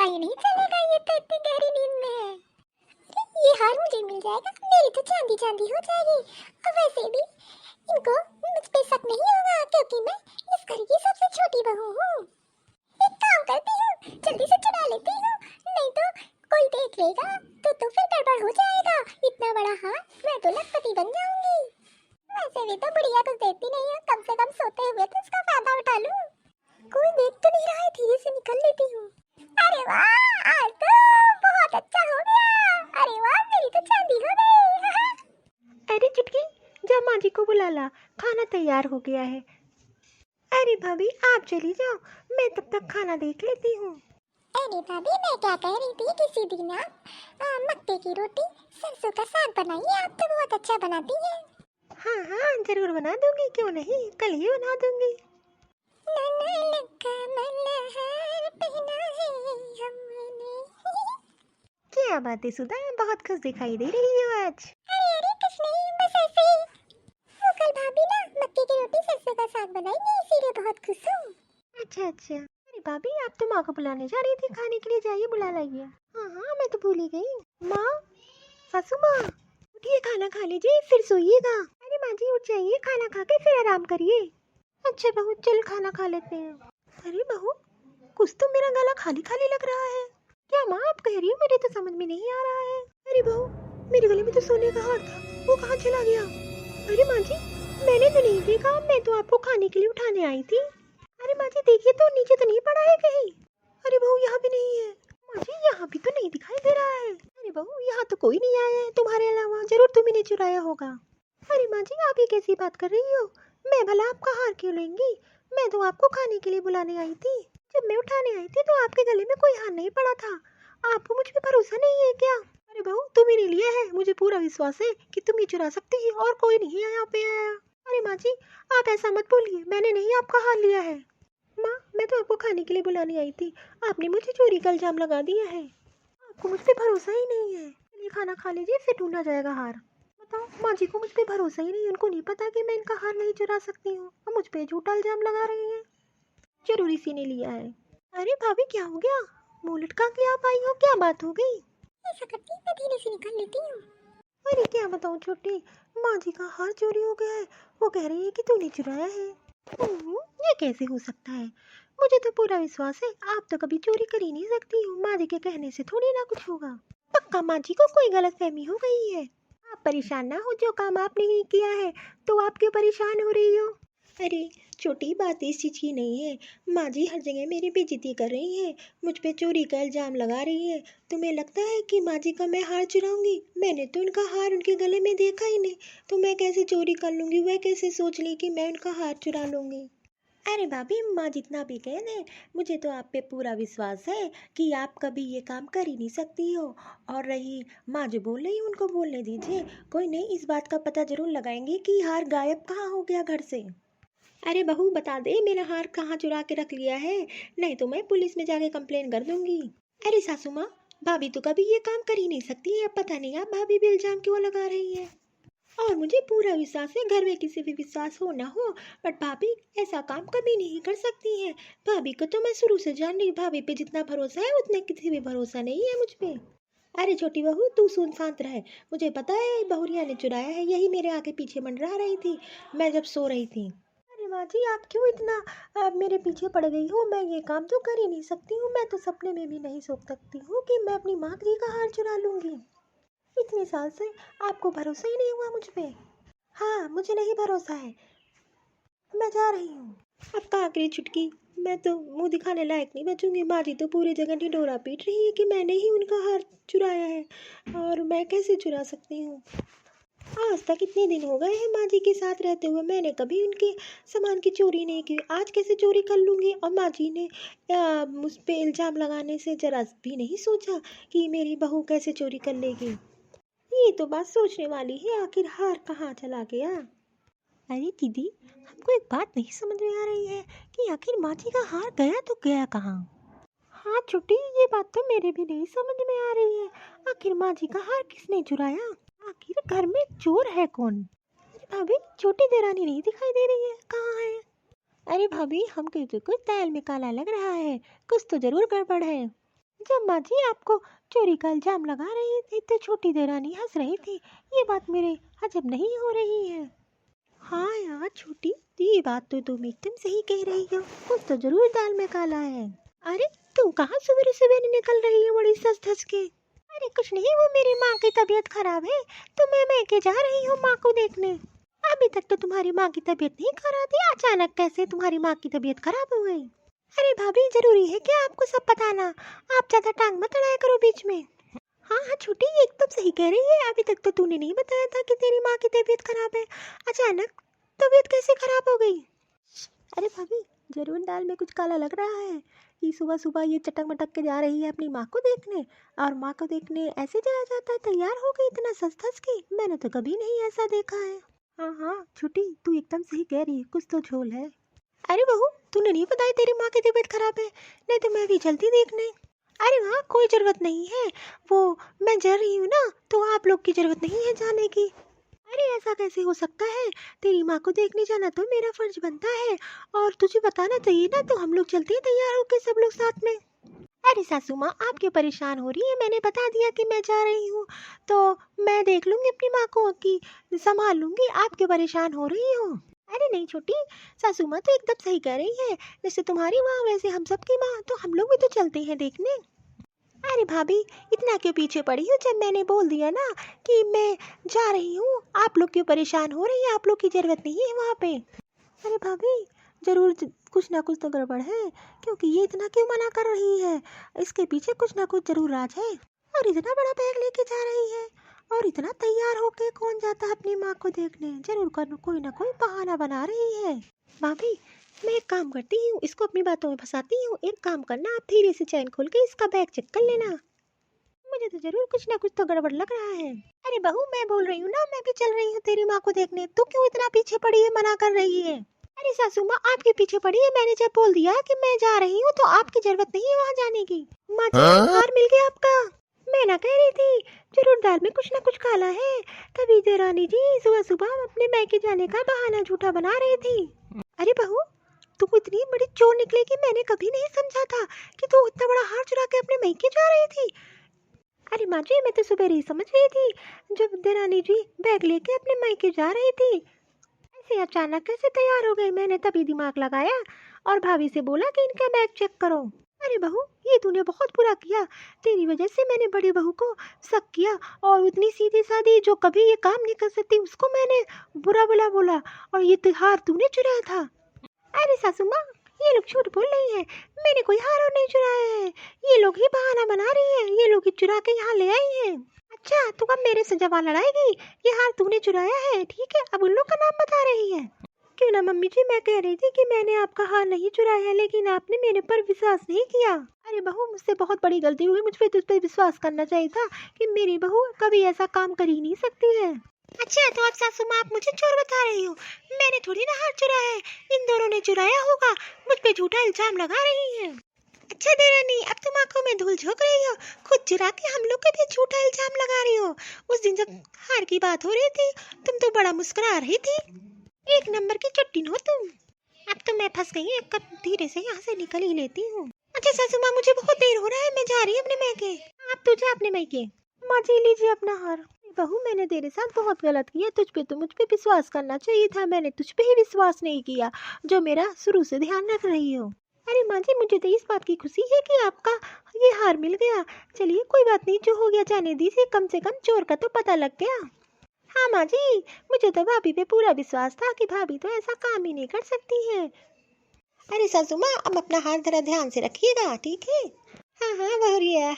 पता ही नहीं चलेगा, ये तो इतनी गहरी नींद में है। अरे ये हार मुझे मिल जाएगा, मेरी तो चांदी चांदी हो जाएगी। और वैसे भी इनको मुझ पे शक नहीं होगा क्योंकि मैं इस घर की सबसे छोटी बहू हूँ। एक काम करती हूँ, जल्दी से चुरा लेती हूँ, नहीं तो कोई देख लेगा तो फिर गड़बड़ हो जाएगा। इतना बड़ा हार, मैं तो लखपति बन जाऊंगी। वैसे भी तो बुढ़िया कुछ देती नहीं है, कम से कम सोते हुए तो इसका फायदा उठा लूं। कोई देख तो नहीं रहा है, धीरे से निकल लेती हूँ। अरे वाह, आज तो बहुत अच्छा हो गया। अरे वाह, मेरी तो चांदी हो गई। अरे चुटकी, जा माँ जी को बुला ला, खाना तैयार हो गया है। अरे भाभी आप चली जाओ, मैं तब तक खाना देख लेती हूँ। अरे भाभी, मैं क्या कह रही थी, किसी दिन आप मक्के की रोटी सरसों का साग बनाइए, आप तो बहुत अच्छा बनाती हैं। हाँ हाँ जरूर बना दूंगी, क्यों नहीं, कल ही बना दूंगी। क्या बात है सुधा, बहुत खुश दिखाई दे रही हो आज। अरे कुछ नहीं, बस ऐसे ही। वो कल भाभी ना मक्के की रोटी सरसों का साग बनाएंगे, इसीलिए बहुत खुश हूँ। अच्छा अच्छा, अरे भाभी आप तो माँ को बुलाने जा रही थी खाने के लिए, जाइए बुला लाइए। हाँ हाँ मैं तो भूल ही गई। माँ, सासू माँ, उठिए खाना खा लीजिए फिर सोइएगा। अरे माँ जी उठ जाइए, खाना खा के फिर आराम करिए। अच्छा बहू चल खाना खा लेते हैं। अरे बहू, कुछ तो मेरा गला खाली खाली लग रहा है। क्या माँ आप कह रही हो, मेरे तो समझ में नहीं आ रहा है। अरे बहू, मेरे गले में तो सोने का हार था, वो कहाँ चला गया। अरे माँ जी, मैंने तो नहीं देखा, मैं तो आपको खाने के लिए उठाने आई थी। अरे माँ जी देखिए तो नीचे तो नहीं पड़ा है कहीं। अरे बहू यहाँ भी नहीं है। माँ जी यहाँ भी तो नहीं दिखाई दे रहा है। अरे बहू यहाँ तो कोई नहीं आया है तुम्हारे अलावा, जरूर तुम्ही ने चुराया होगा। अरे माँ जी आप ये कैसी बात कर रही हो, मैं भला आपका हार क्यों लेंगी, मैं तो आपको खाने के लिए बुलाने आई थी। जब मैं उठाने आई थी तो आपके गले में कोई हार नहीं पड़ा था, आपको मुझ पे भरोसा नहीं है क्या। अरे बहू तुम्ही ने लिया है, मुझे पूरा विश्वास है कि तुम ही चुरा सकती है और कोई नहीं है यहाँ पे आया। अरे माँ जी आप ऐसा मत बोलिए, मैंने नहीं आपका हार लिया है। माँ मैं तो आपको खाने के लिए बुलाने आई थी, आपने मुझे चोरी का इल्जाम लगा दिया है, आपको मुझ पे भरोसा ही नहीं है। चलिए खाना खा लीजिए फिर ढूंढा जाएगा हार। बताओ माँ जी को मुझ पे भरोसा ही नहीं, उनको नहीं पता कि मैं इनका हार नहीं चुरा सकती हूँ, और मुझ पे झूठा इल्जाम लगा रही है। जरूर इसी ने लिया है। अरे भाभी क्या हो गया, मुंह लटका के आप आई हो, क्या बात हो गई। ऐसा करती मैं धीरे से निकल लेती हूँ। अरे क्या बताऊँ छोटी, माँ जी का हार चोरी हो गया है, वो कह रही है कि तूने चुराया है। ये कैसे हो सकता है, मुझे तो पूरा विश्वास है आप तो कभी चोरी कर ही नहीं सकती हो, माँ जी के कहने से थोड़ी ना कुछ होगा। पक्का माँ जी को कोई गलतफहमी हो गई है। आप परेशान ना हो, जो काम आपने ही किया है तो आप क्यों परेशान हो रही हो। अरे छोटी बात इस चीज़ की नहीं है, माँ जी हर जगह मेरी बेइज्जती कर रही हैं, मुझ पे चोरी का इल्ज़ाम लगा रही है। तुम्हें लगता है कि माँ जी का मैं हार चुराऊंगी, मैंने तो उनका हार उनके गले में देखा ही नहीं, तो मैं कैसे चोरी कर लूँगी, वह कैसे सोच ली कि मैं उनका हार चुरा लूँगी। अरे भाभी माँ जितना भी कह दें, मुझे तो आप पे पूरा विश्वास है कि आप कभी ये काम कर ही नहीं सकती हो। और रही माँ जो बोल रही उनको बोलने दीजिए, कोई नहीं इस बात का पता जरूर लगाएंगे कि हार गायब कहाँ हो गया घर से। अरे बहू बता दे मेरा हार कहाँ चुरा के रख लिया है, नहीं तो मैं पुलिस में जाके कंप्लेन कर दूंगी। अरे सासू माँ, भाभी तो कभी ये काम कर ही नहीं सकती है, पता नहीं आप भाभी भी इल्जाम क्यों लगा रही है। और मुझे पूरा विश्वास है, घर में किसी भी विश्वास हो ना हो, बट भाभी ऐसा काम कभी नहीं कर सकती हैं। भाभी को तो मैं शुरू से जान रही, भाभी पे जितना भरोसा है उतने किसी भी भरोसा नहीं है मुझ पे। अरे छोटी बहू तू सुन शांत रहे, मुझे पता है बहुरिया ने चुराया है, यही मेरे आगे पीछे मंडरा रही थी मैं जब सो रही थी। अरे माँ जी आप क्यों इतना मेरे पीछे पड़ गई हो, मैं ये काम तो कर ही नहीं सकती हूँ, मैं तो सपने में भी नहीं सोच सकती हूँ कि मैं अपनी माँ जी का हार चुरा लूँगी। इतने साल से आपको भरोसा ही नहीं हुआ मुझ पे। हाँ मुझे नहीं भरोसा है, मैं जा रही हूँ। अब का आखिरी छुटकी, मैं तो मुंह दिखाने लायक नहीं बचूंगी, माँ जी तो पूरी जगह ढिंढोरा पीट रही है कि मैंने ही उनका हार चुराया है, और मैं कैसे चुरा सकती हूँ। आज तक इतने दिन हो गए हैं माँ जी के साथ रहते हुए, मैंने कभी उनके सामान की चोरी नहीं की, आज कैसे चोरी कर लूँगी। और माँ जी ने मुझ पे इल्ज़ाम लगाने से जरा भी नहीं सोचा कि मेरी बहू कैसे चोरी कर लेगी। ये तो बात सोचने वाली है, आखिर हार कहाँ चला गया। अरे दीदी हमको एक बात नहीं समझ में आ रही है कि आखिर माँ जी का हार गया तो गया कहाँ। हाँ छुट्टी, ये बात तो मेरे भी नहीं समझ में आ रही है, आखिर माँ जी का हार किसने चुराया, आखिर घर में चोर है कौन। अरे भाभी छोटी देरानी नहीं दिखाई दे रही है, कहाँ है। अरे भाभी हमको तो कुछ दाल में काला लग रहा है, कुछ तो जरूर गड़बड़ है। जब माँ जी आपको चोरी का इल्जाम लगा रही थी तो छोटी देरानी हंस रही थी। ये बात मेरे हजम नहीं हो रही है। हाँ यार छोटी, ये बात तो तुम एकदम सही कह रही हो, कुछ तो जरूर दाल में काला है। अरे तुम कहाँ सवेरे सवेरे निकल रही हो बड़ी सज धज के? अरे कुछ नहीं, वो मेरी माँ की तबीयत खराब है तो मैं मैके जा रही हूँ माँ को देखने। अभी तक तो तुम्हारी माँ की तबीयत नहीं खराब थी, अचानक कैसे तुम्हारी माँ की तबीयत खराब हो गई? अरे भाभी जरूरी है क्या आपको सब बताना? आप ज्यादा टांग मत अड़ाया करो बीच में। हाँ हाँ छोटी, ये एकदम सही कह रही है। अभी तक तो तूने नहीं बताया था कि तेरी माँ की तबीयत खराब है, अचानक तबीयत कैसे खराब हो गई? अरे भाभी जरूर दाल में कुछ काला लग रहा है कि सुबह सुबह ये चटक मटक के जा रही है अपनी माँ को देखने, और माँ को देखने ऐसे जाया जाता है तैयार हो गई इतना सज धज के? मैंने तो कभी नहीं ऐसा देखा है। हाँ हाँ छोटी, तू एकदम सही कह रही है, कुछ तो झोल है। अरे बहू तूने नहीं बताया तेरी माँ की तबीयत खराब है, नहीं तो मैं भी चलती देखने। अरे वहाँ कोई ज़रूरत नहीं है, वो मैं जा रही हूँ ना, तो आप लोग की ज़रूरत नहीं है जाने की। अरे ऐसा कैसे हो सकता है? तेरी माँ को देखने जाना तो मेरा फर्ज बनता है, और तुझे बताना चाहिए ना, तो हम लोग चलते हैं तैयार होकर सब लोग साथ में। अरे सासू माँ आप क्यों परेशान हो रही है? मैंने बता दिया कि मैं जा रही हूँ, तो मैं देख लूँगी अपनी माँ को, कि संभाल लूँगी, आप क्यों परेशान हो रही हो? अरे नहीं छोटी, सासू माँ तो एकदम सही कह रही है, जैसे तुम्हारी माँ वैसे हम सबकी माँ, तो हम लोग भी तो चलते हैं देखने। अरे भाभी इतना क्यों पीछे पड़ी हो? जब मैंने बोल दिया ना कि मैं जा रही हूँ, आप लोग क्यों परेशान हो रही हैं? आप लोग की ज़रूरत नहीं है वहाँ पे। अरे भाभी जरूर कुछ ना कुछ तो गड़बड़ है, क्योंकि ये इतना क्यों मना कर रही है? इसके पीछे कुछ ना कुछ जरूर राज है। और इतना बड़ा बैग लेके जा रही है, और इतना तैयार होके कौन जाता है अपनी माँ को देखने? जरूर कोई ना कोई बहाना बना रही है। भाभी मैं एक काम करती हूँ, इसको अपनी बातों में फंसाती हूँ। एक काम करना, आप धीरे से चैन खोल के इसका बैग चेक कर लेना, मुझे तो जरूर कुछ ना कुछ तो गड़बड़ लग रहा है। अरे बहू मैं बोल रही हूँ ना, मैं भी चल रही हूँ तेरी माँ को देखने, तू क्यों इतना पीछे पड़ी है, मना कर रही है? अरे सासू माँ आपके पीछे पड़ी है, मैंने जब बोल दिया कि मैं जा रही हूँ तो आपकी जरूरत नहीं है वहाँ जाने की। माँ जी हार मिल गया आपका। मैं ना कह रही थी, जरूर दाल में कुछ ना कुछ काला है, तभी देरानी जी सुबह सुबह अपने मैके जाने का बहाना झूठा बना रही थी। अरे बहू तू इतनी बड़ी चोर निकलेगी, मैंने कभी नहीं समझा था कि तू इतना बड़ा हार चुरा के अपने मैके जा रही थी। अरे माँ जी मैं तो सुबह ही समझ गई थी, जब देरानी जी बैग लेके अपने मायके जा रही थी। ऐसे अचानक कैसे तैयार हो गई? मैंने तभी दिमाग लगाया और भाभी से बोला कि इनका बैग चेक करो। अरे बहू ये तूने बहुत बुरा किया, तेरी वजह से मैंने बड़ी बहू को शक किया, और इतनी सीधी सादी जो कभी ये काम नहीं कर सकती उसको मैंने बुरा भला बोला, और ये त्योहार तूने चुराया था। अरे सासू माँ ये लोग झूठ बोल रही हैं, मैंने कोई हार और नहीं चुराया है, ये लोग ही बहाना बना रही हैं, ये लोग ही चुरा के यहाँ ले आई हैं। अच्छा तू अब मेरे से जवान लड़ाएगी? ये हार तूने चुराया है, ठीक है, अब उन लोग का नाम बता रही है। क्यों ना मम्मी जी, मैं कह रही थी कि मैंने आपका हार नहीं चुराया है, लेकिन आपने मेरे पर विश्वास नहीं किया। अरे बहू मुझसे बहुत बड़ी गलती हुई, मुझ पे तुझ पे विश्वास करना चाहिए था कि मेरी बहू कभी ऐसा काम कर ही नहीं सकती है। अच्छा तो अब सासू माँ आप मुझे चोर बता रही हो? मैंने थोड़ी ना हार चुराया है, इन दोनों ने चुराया होगा, मुझ पे झूठा इल्जाम लगा रही है। अच्छा देरानी अब तुम आंखों में धूल झोंक रही हो, खुद चुरा के हम लोग के भी झूठा इल्जाम लगा रही हो। उस दिन जब हार की बात हो रही थी तुम तो बड़ा मुस्कुरा रही थी, एक नंबर की चट्टीन हो तुम। अब तो मैं फंस गई, एक कप धीरे से यहाँ से निकल ही लेती हूँ। अच्छा सासू माँ मुझे बहुत देर हो रहा है, मैं जा रही हूँ अपने मैके। आप तो जा अपने मैके। माँ जी लीजिए अपना हार। बहू मैंने तेरे साथ बहुत गलत किया, तुझ पे तो मुझ पे विश्वास करना चाहिए था, मैंने तुझ पे ही विश्वास नहीं किया जो मेरा शुरू से ध्यान रख रही हो। अरे माँ जी मुझे तो इस बात की खुशी है कि आपका ये हार मिल गया। चलिए कोई बात नहीं, जो हो गया जाने दीजिए, कम से कम चोर का तो पता लग गया। हाँ माँ जी मुझे तो भाभी पे पूरा विश्वास था कि भाभी तो ऐसा काम ही नहीं कर सकती है। अरे सासू माँ अब अपना हाथ जरा ध्यान से रखिएगा, ठीक है? हाँ हाँ बहुरिया।